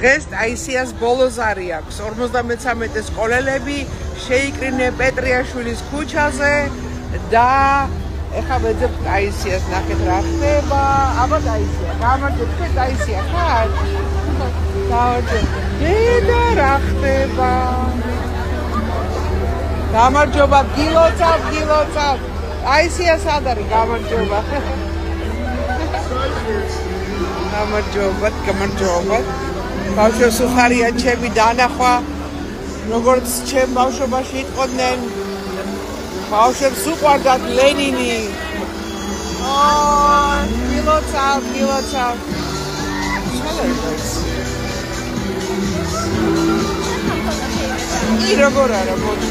დღეს ტაისიას ბოლოზარი აქვს 53 სკოლელები შეიკრინე პეტრიაშვილის ქუჩაზე და ეხლა ვეძებ ტაისიას ნახეთ რა ხდება. აბა ტაისია, გამარჯობ ტაისია ხარ? გამარჯობ. დედა რა ხდება? გამარჯობა, გილოცავ. ტაისია სად არის? გამარჯობა. გამარჯობა. ბავშვებს უხარია ჩემი დანახვა, როგორც ჩემ ბავშვობაში იტყოდნენ. ბავშვებს უყვარდათ ლენინი. გილოცავ. როგორ არა მოდი.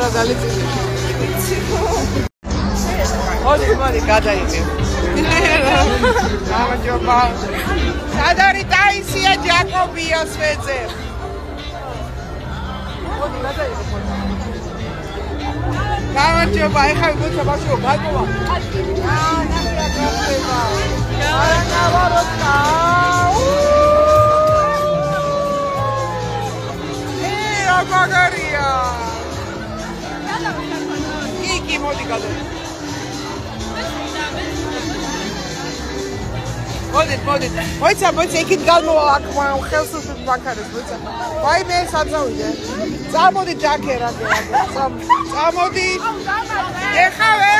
რა დალიწილი. მოდი გადაიღე. გამარჯობა. სად არის ტაისია ჯაკობიას ვეძებ? მოდი გადაიღე. გამარჯობა, ეხლა ვიგოცა ბავშვო, გაგოვა. ნახე რა ხდება. რა მაგარია. კი, მოდი გადაიღე. მოდი. მოიცა, იქით galmoa აქ ხელს უშუთ მაქარეს, მოიცა. ვაიმე, საწავიდე. წამოდი ჯაკე რა. წამოდი. ეხავე,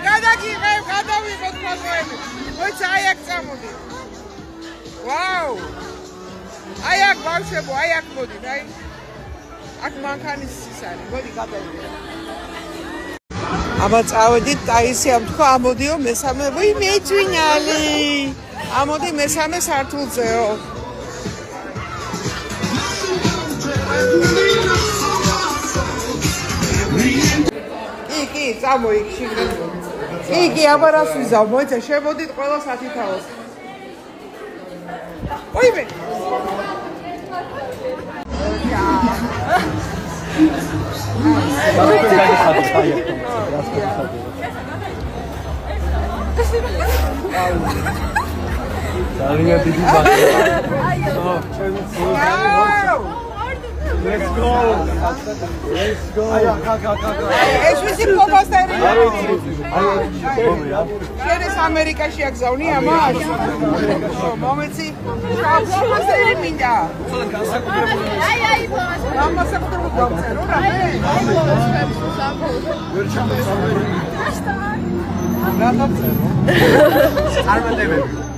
გადაგიღებ, გადავიღოთ ფოტოები. მოიცა, აი აქ წამოდი. ვაუ. აი აქ ბავშვებო, აი აქ მოდით, აი. აქ მანქანის ის არის. მოდი გადავიღე. აბა წავედით, ტაისიამ თქვა, ამოდიო მესამე, მეჭვინალი. ამოდი მესამე სართულზეო. კი, წამოიქ შიგნით. კი, აბა რას ვიზავ, მოიცა, შემოდით ყველა სათითაოს. ოიმე. Let's go. ეს ვისი პოპასტერი. შენ ეს ამერიკაში აგზავნი ამას? მომეცი. პოპასტერი მინდა. აი, გამოსაკუთრებულ გავწერო რა მე. რა დავწერო? წარმატებები.